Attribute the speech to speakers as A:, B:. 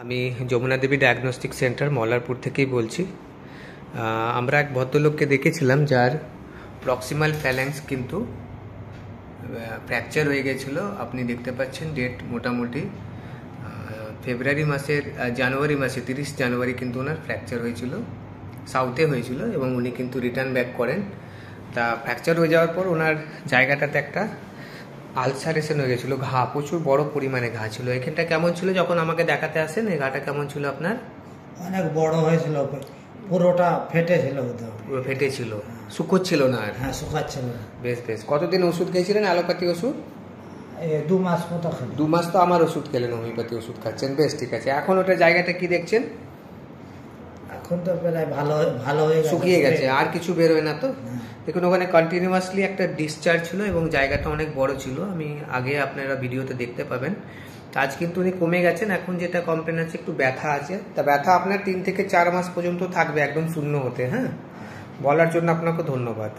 A: আমি যমুনা দেবী diagnostic centre Mallarpur থেকেই বলছি। আমরা এক ভদ্রলোককে দেখেছিলাম যার প্রক্সিমাল ফ্যালেন্স কিন্তু ফ্র্যাকচার হয়ে গেছিলো। আপনি দেখতে পাচ্ছেন ডেট মোটামুটি জানুয়ারি মাসে 30 জানুয়ারি কিন্তু ওনার ফ্র্যাকচার হয়েছিল, সাউথে হয়েছিল এবং উনি কিন্তু রিটার্ন ব্যাক করেন। তা ফ্র্যাকচার হয়ে যাওয়ার পর ওনার জায়গাটাতে একটা আলসারেশন হয়ে গেছিলো, ঘা, প্রচুর বড় পরিমাণে ঘা ছিল। এখানটা কেমন ছিল যখন আমাকে দেখাতে আসেন? এই ঘাটা কেমন ছিল আপনার?
B: অনেক বড় হয়েছিল, পুরোটা ফেটেছিল।
A: পুরো ফেটেছিল, শুকোচ্ছিল না?
B: হ্যাঁ, শুকাচ্ছিল না।
A: বেশ বেশ। কতদিন ওষুধ খেয়েছিলেন, অ্যালোপ্যাথি ওষুধ?
B: 2 মাস মতো খেলেন।
A: 2 মাস তো আমার ওষুধ খেলেন, হোমিওপ্যাথি ওষুধ খাচ্ছেন। বেশ, ঠিক আছে। এখন ওটা জায়গাটা কি দেখছেন?
B: এখন তো প্রায় ভালো হয়ে গেছে,
A: শুকিয়ে গেছে, আর কিছু বেরোয় না তো? দেখুন, ওখানে কন্টিনিউয়াসলি একটা ডিসচার্জ ছিল এবং জায়গাটা অনেক বড় ছিল। আমি আগে আপনারা ভিডিওতে দেখতে পাবেন। আজ কিন্তু উনি কমে গেছেন। এখন যেটা কমপ্লেন আছে, একটু ব্যথা আছে। তা ব্যথা আপনার 3 থেকে 4 মাস পর্যন্ত থাকবে, একদম শূন্য হতে। হ্যাঁ, বলার জন্য আপনাকে ধন্যবাদ।